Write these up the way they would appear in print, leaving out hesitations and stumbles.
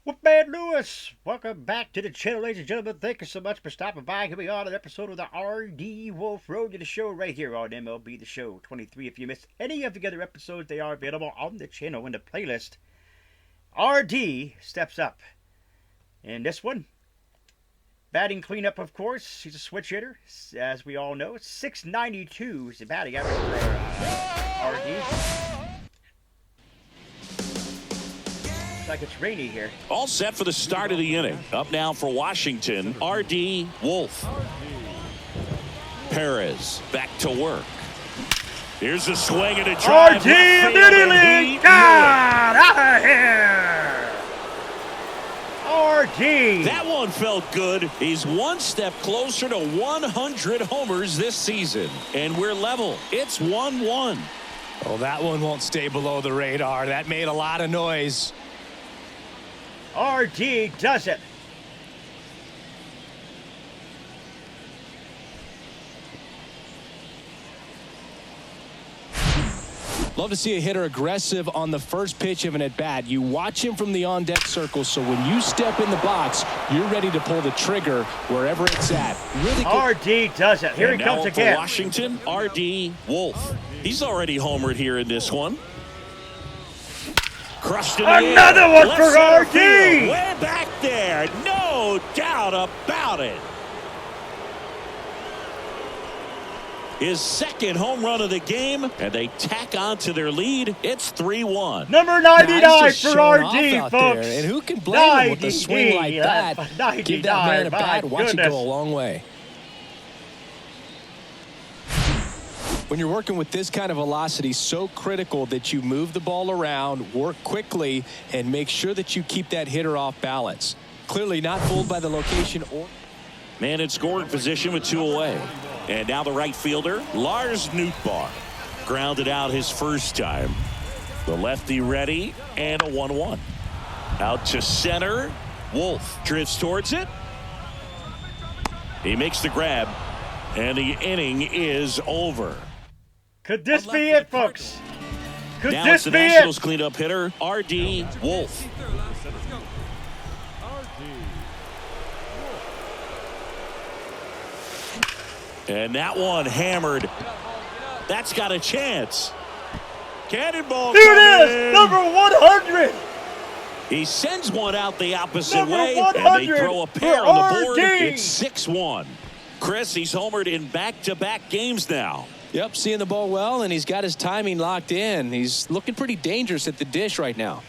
With Man Lewis. Welcome back to the channel, ladies and gentlemen. Thank you so much for stopping by. Here we are on an episode of the RD Wolf Road to the Show right here on MLB The Show 23. If you missed any of the other episodes, they are available on the channel in the playlist. RD steps up. In this one, batting cleanup, of course. He's a switch hitter, as we all know. 692 is the batting average for RD. Like it's rainy here. All set for the start of the inning. Up now for Washington, RD Wolf. Perez back to work. Here's a swing and a drive. RD immediately got out of here. RD. That one felt good. He's one step closer to 100 homers this season. And we're level. It's 1-1. Oh, that one won't stay below the radar. That made a lot of noise. RD does it. Love to see a hitter aggressive on the first pitch of an at-bat. You watch him from the on-deck circle, so when you step in the box, you're ready to pull the trigger wherever it's at. Really good. RD does it. Here he comes again. For Washington, RD Wolf. He's already homered here in this one. Crushed in the Another air. one Left for center RD. field. Way back there. No doubt about it. His second home run of the game, and they tack on to their lead. It's 3-1. Number 99 for RD, folks. And who can blame him with a swing like that? 99, Give that man a bat, watch it goodness. go a long way. When you're working with this kind of velocity, so critical that you move the ball around, work quickly, and make sure that you keep that hitter off balance. Clearly not fooled by the location or... Man in scoring position with two away. And now the right fielder, Lars Nootbaar. Grounded out his first time. The lefty ready, and a 1-1. Out to center. Wolf drifts towards it. He makes the grab, and the inning is over. Could this be it, folks? Could Now this it's the be Nationals it? cleanup hitter, RD Wolf. And that one hammered. That's got a chance. Cannonball. There it is! Number 100! He sends one out the opposite Number way, 100 and they throw a pair for on the board. RD. It's 6-1. Chris, he's homered in back-to-back games now. Yep, seeing the ball well, and he's got his timing locked in. He's looking pretty dangerous at the dish right now.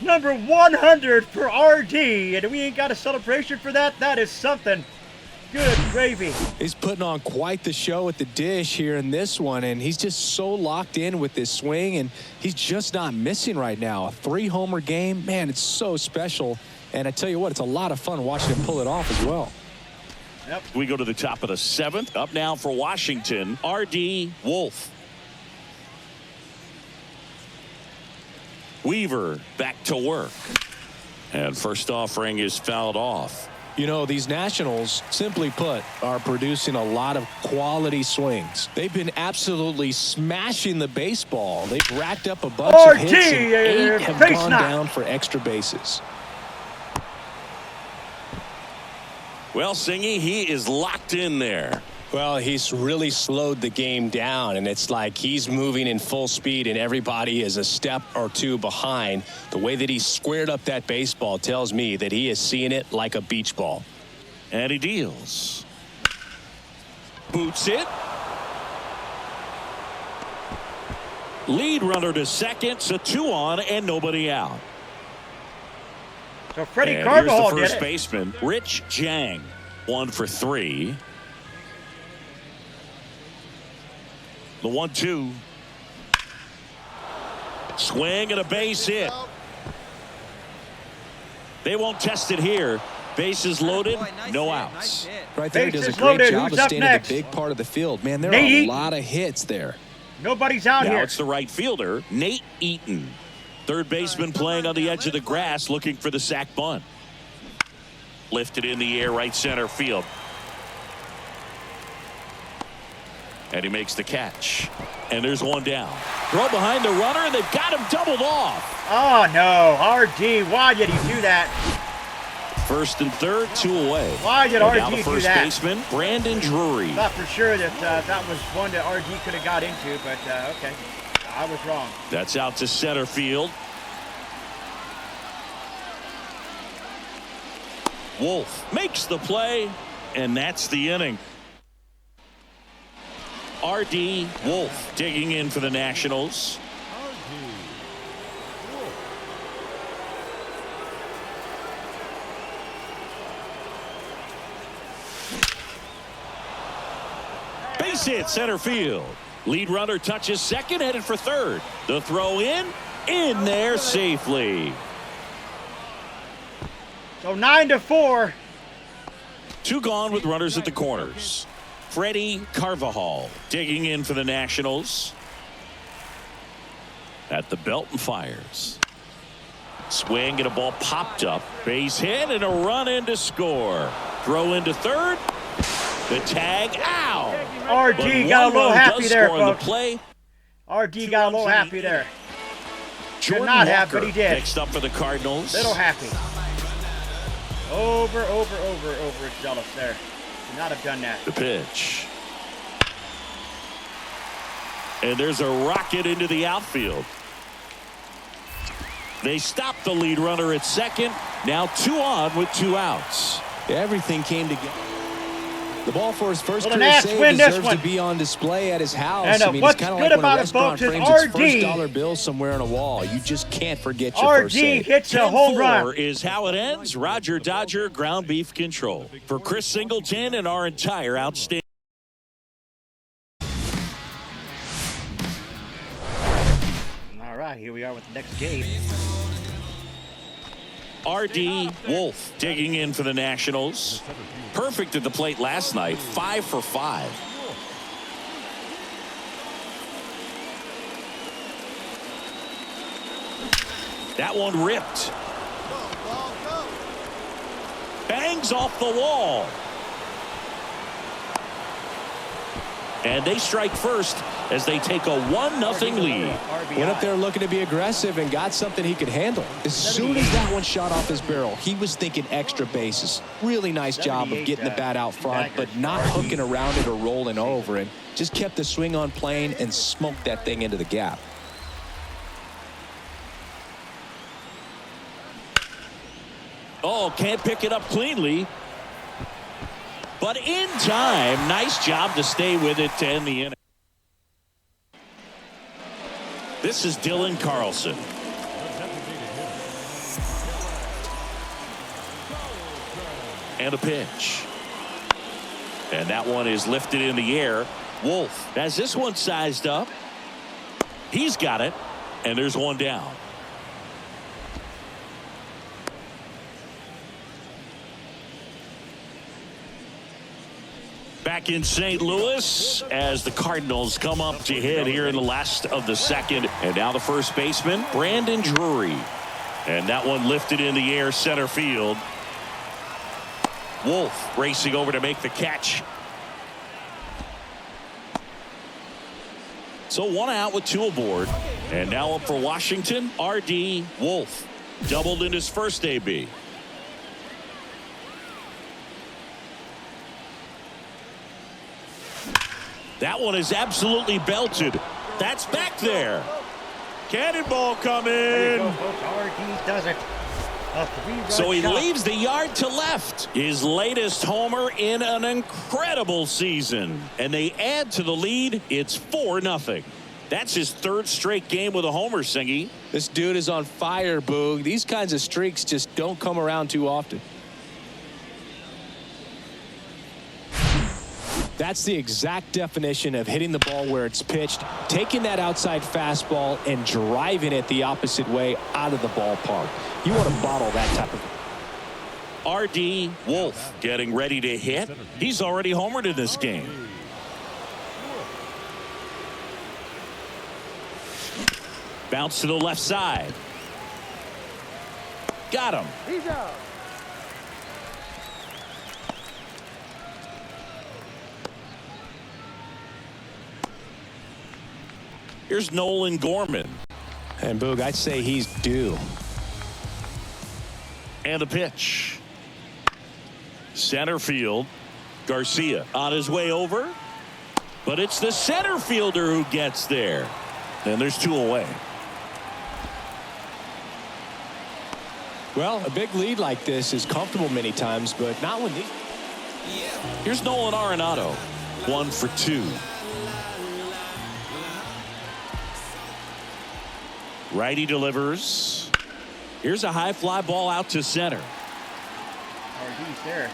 Number 100 for RD, and we ain't got a celebration for that. That is something. Good gravy. He's putting on quite the show at the dish here in this one, and he's just so locked in with this swing, and he's just not missing right now. A 3-homer game, man, it's so special. And I tell you what, it's a lot of fun watching him pull it off as well. Yep. We go to the top of the 7th. Up now for Washington, RD Wolf. Weaver back to work. And first offering is fouled off. You know, these Nationals, simply put, are producing a lot of quality swings. They've been absolutely smashing the baseball. They've racked up a bunch of hits, and 8 have gone down for extra bases. Well, Singy, he is locked in there. Well, he's really slowed the game down, and it's like he's moving in full speed, and everybody is a step or two behind. The way that he squared up that baseball tells me that he is seeing it like a beach ball. And he deals. Boots it. Lead runner to second, so 2 on and nobody out. So Freddie And Carvajal here's the did first it. baseman, Rich Jang. 1 for 3. The 1-2. Swing and a base hit. They won't test it here. Bases loaded, no outs. Right there, he does a Bases great loaded. job Who's of up staying next? in the big part of the field. Man, there Nate are a Eaton. lot of hits there. Nobody's out Now here. it's the right fielder, Nate Eaton. Third baseman playing on the edge of the grass, looking for the sac bunt. Lifted in the air, right center field. And he makes the catch. And there's one down. Throw behind the runner, and they've got him doubled off. Oh, no. RD, why did he do that? First and third, 2 away. Why did and RD now the do first that? baseman, Brandon Drury. Thought for sure that that was one that RD could have got into, but okay. I was wrong. That's out to center field. Wolf makes the play, and that's the inning. R.D. Wolf digging in for the Nationals. Base hit center field. Lead runner touches second, headed for third. The throw in there safely. So 9-4. 2 gone with runners at the corners. Freddie Carvajal digging in for the Nationals. At the belt and fires. Swing and a ball popped up. Base hit and a run in to score. Throw into third. The tag out. RD got a little happy there, folks. Play. RD got a little happy there. Jordan not have, Walker but he did. Next up for the Cardinals. Little happy. Over zealous there. Should not have done that. The pitch. And there's a rocket into the outfield. They stop the lead runner at second. Now 2 on with 2 outs. Everything came together. The ball for his first Well, the career Nats save win this deserves one. to be on display at his house. And, I mean, what's it's kind of good like when about a it, restaurant folks, is frames its RD. first dollar bill somewhere on a wall. You just can't forget your first RD save. hits a home run. 10-4 is how it ends. Roger Dodger ground beef control. For Chris Singleton and our entire outstanding. All right, here we are with the next game. R.D. Wolf digging in for the Nationals. Perfect at the plate last night. 5 for 5. That one ripped. Bangs off the wall. And they strike first as they take a 1-0 lead. Went up there looking to be aggressive and got something he could handle. As soon as that one shot off his barrel, he was thinking extra bases. Really nice job of getting the bat out front, but not hooking around it or rolling over, and just kept the swing on plane and smoked that thing into the gap. Oh, can't pick it up cleanly. But in time, nice job to stay with it to end the inning. This is Dylan Carlson. And a pitch. And that one is lifted in the air. Wolf has this one sized up. He's got it. And there's one down. Back in St. Louis as the Cardinals come up to hit here in the last of the second. And now the first baseman, Brandon Drury. And that one lifted in the air center field. Wolf racing over to make the catch. So 1 out with 2 aboard. And now up for Washington, R.D. Wolf. Doubled in his first AB. That one is absolutely belted. That's back there. Cannonball coming. There you go, folks. RD does it. A 3-run So he shot. leaves the yard to left. His latest homer in an incredible season. And they add to the lead. It's 4-0. That's his 3rd straight game with a homer, Singy. This dude is on fire, Boog. These kinds of streaks just don't come around too often. That's the exact definition of hitting the ball where it's pitched, taking that outside fastball and driving it the opposite way out of the ballpark. You want to bottle that type of. R.D. Wolf getting ready to hit. He's already homered in this game. Bounce to the left side. Got him. He's out. Here's Nolan Gorman. And Boog, I'd say he's due. And a pitch. Center field. Garcia on his way over. But it's the center fielder who gets there. And there's 2 away. Well, a big lead like this is comfortable many times, but not when these. Here's Nolan Arenado. 1 for 2. Righty delivers. Here's a high fly ball out to center. RD's there.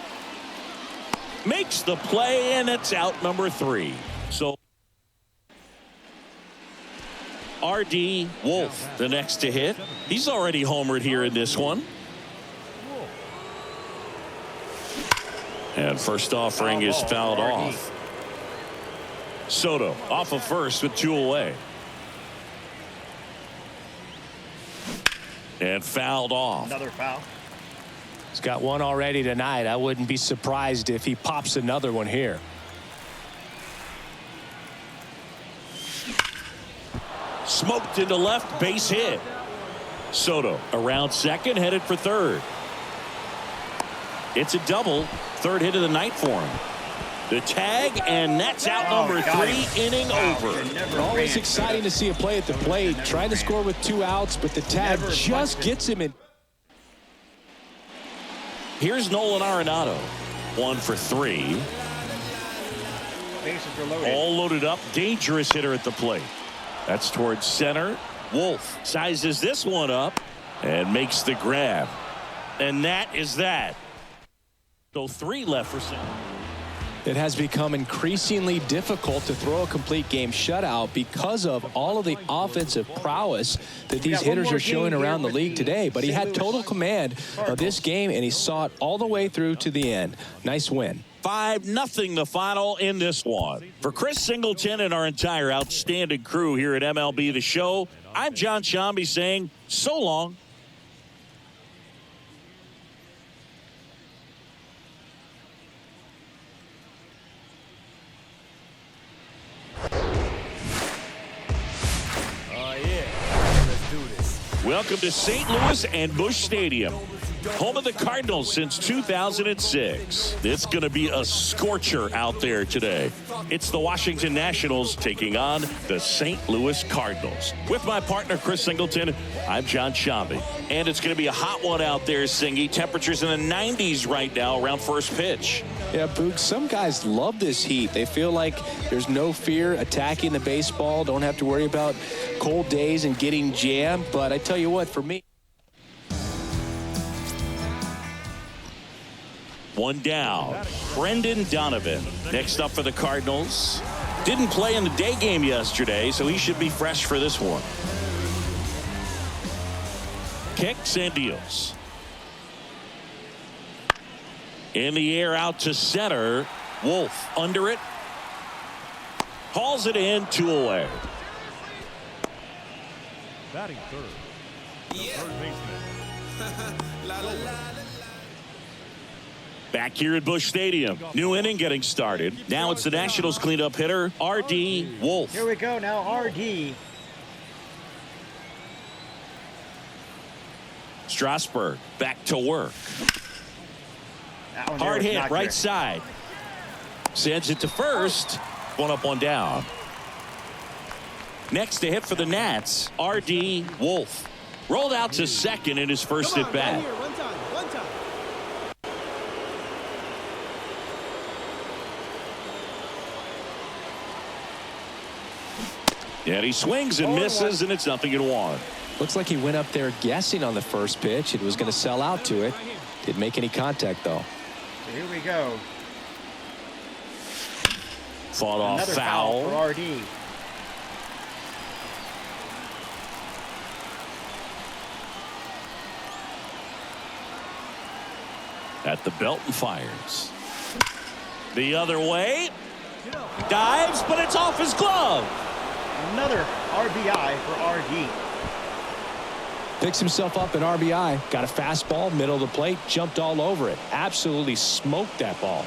Makes the play, and it's out number 3. So R.D. Wolf, the next to hit. He's already homered here in this one. And first offering is fouled off. Soto off of first with 2 away. And fouled off. Another foul. He's got 1 already tonight. I wouldn't be surprised if he pops another one here. Smoked into left, base hit. Soto around second, headed for third. It's a double. 3rd hit of the night for him. The tag, and that's out number 3, inning over. Always exciting to see a play at the plate. Trying to score with 2 outs, but the tag just gets him in. Here's Nolan Arenado. 1 for 3. Bases are loaded. All loaded up. Dangerous hitter at the plate. That's towards center. Wolf sizes this one up and makes the grab. And that is that. So 3 left for center. It has become increasingly difficult to throw a complete game shutout because of all of the offensive prowess that these hitters are showing around the league today. But he had total command of this game, and he saw it all the way through to the end. Nice win. 5-0 the final in this one. For Chris Singleton and our entire outstanding crew here at MLB The Show, I'm John Shambi saying so long. Welcome to St. Louis and Busch Stadium, home of the Cardinals since 2006. It's going to be a scorcher out there today. It's the Washington Nationals taking on the St. Louis Cardinals. With my partner, Chris Singleton, I'm John Shambi. And it's going to be a hot one out there, Singy. Temperatures in the 90s right now around first pitch. Yeah, Boog, some guys love this heat. They feel like there's no fear attacking the baseball, don't have to worry about cold days and getting jammed. But I tell you what, for me, one down. Brendan Donovan next up for the Cardinals. Didn't play in the day game yesterday, so he should be fresh for this one. Kicks and deals. In the air out to center. Wolf under it. Hauls it in, 2 away. Batting third. Third baseman. Back here at Busch Stadium. New inning getting started. Now it's the Nationals cleanup hitter, R.D. Wolf. Here we go now, RD. Strasburg back to work. Hard hit, right side. Sends it to first. 1 up, 1 down. Next to hit for the Nats, R.D. Wolf. Rolled out to second in his first at bat. And he swings and misses, and it's 0-1. looks like he went up there guessing on the first pitch. It was going to sell out to it. Didn't make any contact, though. So here we go. Fought off Another foul. For RD. At the belt and fires. The other way. Dives, but it's off his glove. Another RBI for RD. Picks himself up an RBI. Got a fastball, middle of the plate, jumped all over it. Absolutely smoked that ball.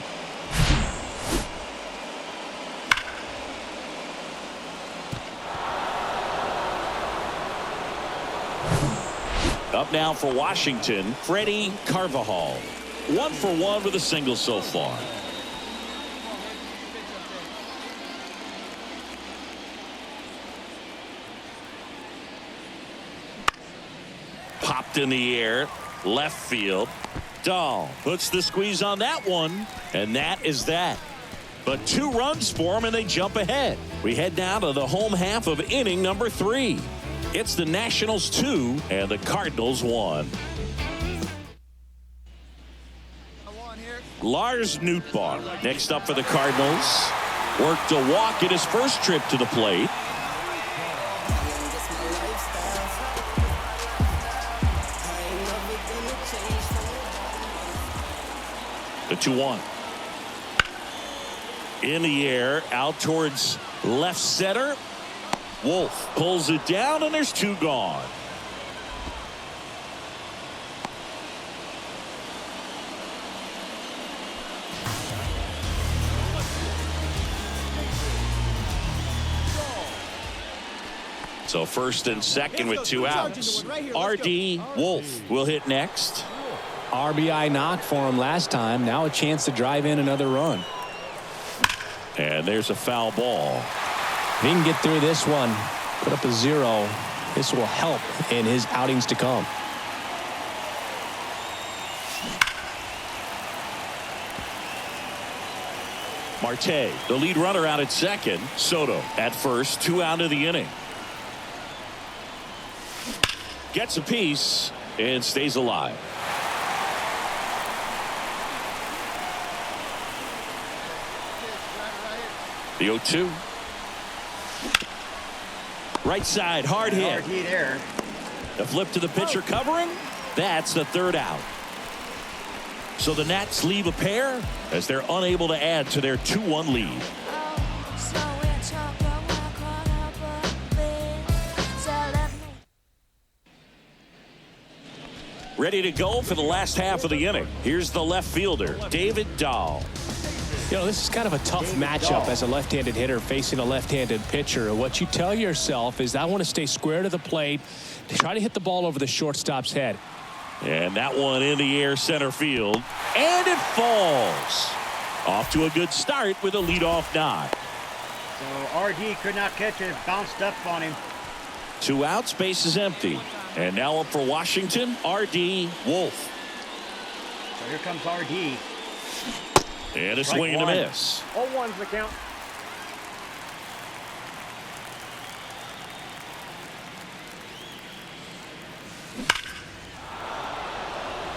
Up now for Washington, Freddie Carvajal. 1 for 1 with a single so far. Popped in the air, left field. Dahl puts the squeeze on that one, and that is that. But 2 runs for him, and they jump ahead. We head down to the home half of inning number 3. It's the Nationals 2 and the Cardinals 1. Lars Nootbaar next up for the Cardinals. Worked a walk in his first trip to the plate. The 2-1. In the air, out towards left center. Wolf pulls it down, and there's 2 gone. So first and second with 2 outs. R.D. Wolf will hit next. RBI knock for him last time. Now a chance to drive in another run. And there's a foul ball. If he can get through this one, put up a 0, this will help in his outings to come. Marte, the lead runner, out at second. Soto at first, 2 out of the inning. Gets a piece and stays alive. The 0-2. Right side, hard hit. Hard hit there. The flip to the pitcher covering. That's the 3rd out. So the Nats leave a pair as they're unable to add to their 2-1 lead. Ready to go for the last half of the inning. Here's the left fielder, David Dahl. You know, this is kind of a tough matchup as a left-handed hitter facing a left-handed pitcher. What you tell yourself is, I want to stay square to the plate, to try to hit the ball over the shortstop's head. And that one in the air, center field, and it falls. Off to a good start with a leadoff knock. So RD could not catch it, bounced up on him. 2 outs, base is empty. And now up for Washington, R.D. Wolf. So here comes RD. And a swing and a miss. 0-1's the count.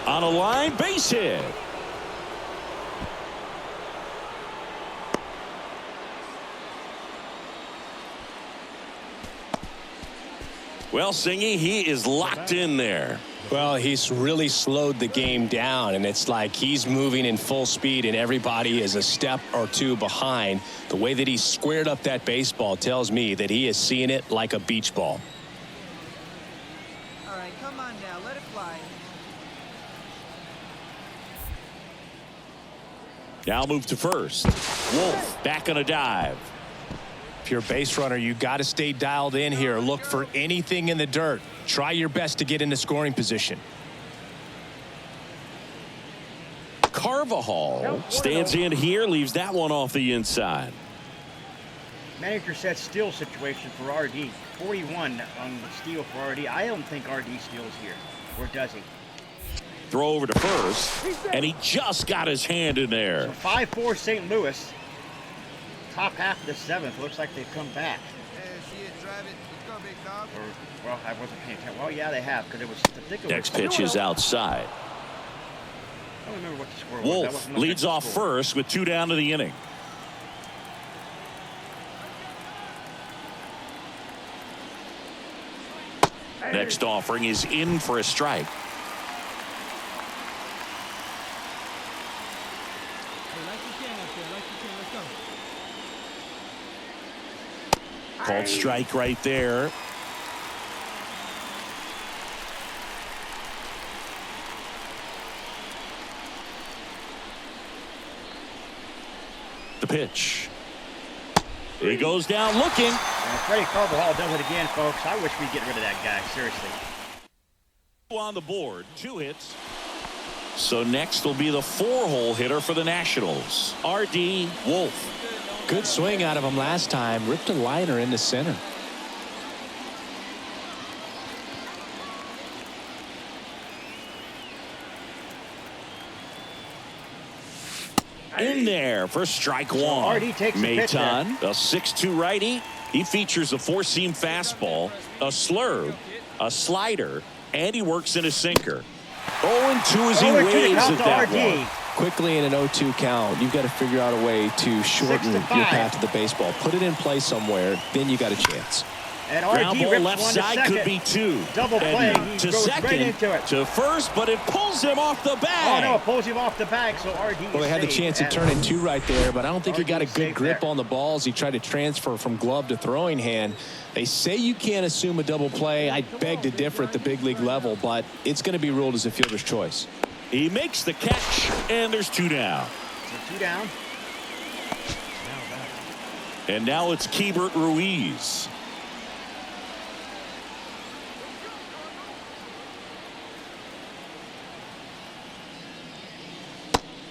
On a line, base hit. Well, Singy, he is locked in there. Well, he's really slowed the game down, and it's like he's moving in full speed, and everybody is a step or 2 behind. The way that he squared up that baseball tells me that he is seeing it like a beach ball. All right, come on now, let it fly. Now move to first. Wolf back on a dive. If you're a base runner, you got to stay dialed in here. Look for anything in the dirt. Try your best to get into scoring position. Carvajal stands in here, leaves that one off the inside. Manager said steal situation for RD. 41 on the steal for RD. I don't think RD steals here. Or does he? Throw over to first, and he just got his hand in there. So 5-4 St. Louis. Top half of the 7th. Looks like they've come back. Or, well, I wasn't paying attention. Well, yeah, they have, because it was. I think it was Next pitch is outside. I don't remember what the score was. Wolf leads off first with 2 down to the inning. Next offering is in for a strike. Called strike right there. The pitch. He goes down looking. And Freddie Carvajal does it again, folks. I wish we'd get rid of that guy, seriously. On the board, 2 hits. So next will be the 4-hole hitter for the Nationals, R.D. Wolf. Good swing out of him last time. Ripped a liner into center. In there for strike one. RD takes the pitch there. Maton, a 6'2 righty. He features a 4-seam fastball, a slurve, a slider, and he works in a sinker. 0-2 as he 0-2 waves count at to that RD. one. Quickly in an 0-2 count, you've got to figure out a way to shorten your 6-5. path to the baseball. Put it in play somewhere, then you got a chance. And Ground RD ball rips left one to side second. could be 2. Double And play. He to goes second, right into it. to first, but it pulls him off the Oh, bag. no, it pulls him off the bag, so RD Well, they had the chance to turn it 2 right there, but I don't think he got a RD good safe grip there. on the balls. He tried to transfer from glove to throwing hand. They say you can't assume a double play. I beg to differ at the big league level, but it's going to be ruled as a fielder's choice. He makes the catch, and there's 2 down. So 2 down. And now it's Keibert Ruiz.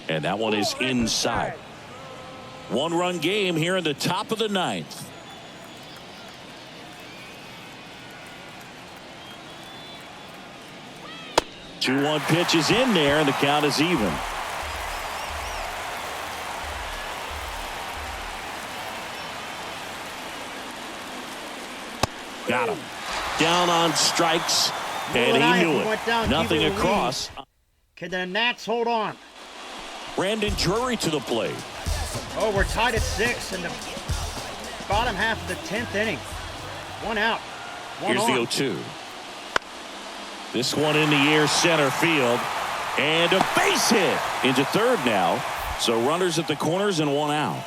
And that one is inside. 1-run game here in the top of the 9th. Two 2-1 pitch is in there, and the count is even. Got him. Down on strikes, and he knew it. Nothing across. Can the Nats hold on? Brandon Drury to the plate. Oh, we're tied at 6 in the bottom half of the 10th inning. 1 out. Here's the 0-2. This one in the air, center field, and a base hit into third now. So runners at the corners and 1 out.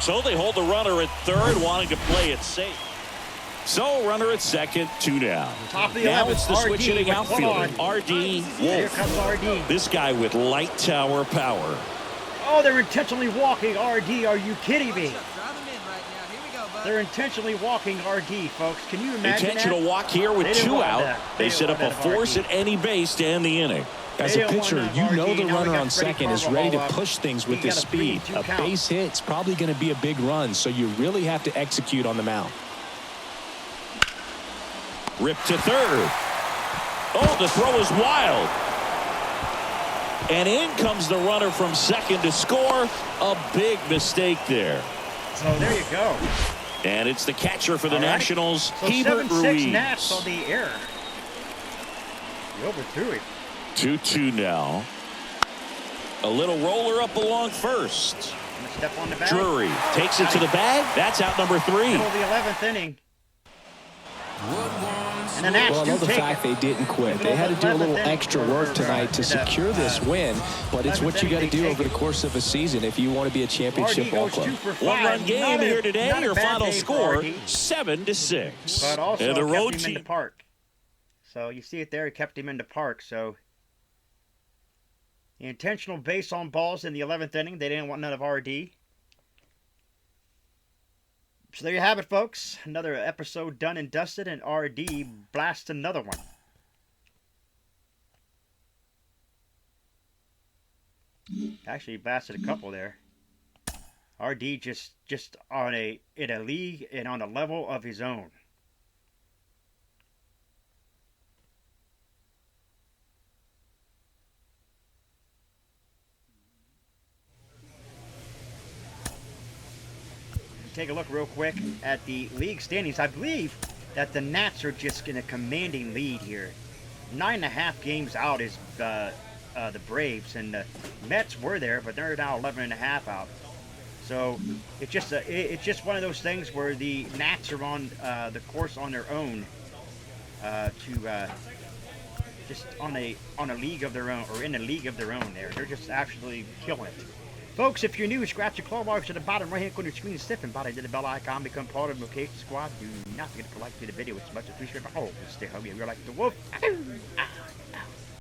So they hold the runner at third, wanting to play it safe. So runner at second, 2 down. Top of the Now 11th, it's the RD switch hitting with outfielder, one on. R.D. Here Wolf. comes RD. This guy with light tower power. Oh, they're intentionally walking RD. Are you kidding me? Drive him in right now. Here we go, bud. They're intentionally walking RD, folks. Can you imagine Intentional that? walk here with They didn't 2 want out. that. They They set didn't up a want that of force RD. at any base to end the inning. As They a don't pitcher, want you RD. know the Now we runner got on Freddie second is ready to Carvalho up. push things with He this got a 3-2 speed. A count. base hit's probably going to be a big run, so you really have to execute on the mound. Ripped to third. Oh, the throw is wild. And in comes the runner from second to score. A big mistake there. So there you go. And it's the catcher for the All right. Nationals, So Keibert 7-6 Ruiz. Nats on the air. He overthrew it. 2-2 now. A little roller up along first. Gonna step on the bag. Drury takes it to the bag. That's out number 3. Middle of the 11th inning. And the Nats Well, I do love the take fact it. they didn't quit. They had to do a little extra work tonight to secure this win, but it's what you got to do over the course of a season if you want to be a championship RD ball goes club. 2 for 5. 1-run game Not a- here today. not a Your bad final day for score, RD, 7-6. but also And the kept road him in the team. park. So you see it there. It kept him in the park. So the intentional base on balls in the 11th inning. They didn't want none of RD. So there you have it, folks. Another episode done and dusted, and RD blasts another one. Actually, he blasted a couple there. RD just on in a league and on a level of his own. Take a look real quick at the league standings. I believe that the Nats are just in a commanding lead here. 9.5 games out is the Braves, and the Mets were there, but they're now 11.5 out. So it's just one of those things where the Nats are on the course on their own just on a league of their own, or in a league of their own. They're just absolutely killing it. Folks, if you're new, scratch the claw marks at the bottom right-hand corner of your screen, step and body to the bell icon, become part of the location squad. Do not forget to like the video. It's much appreciated. Oh, stay hungry. You're like the wolf. Ow, ow, ow.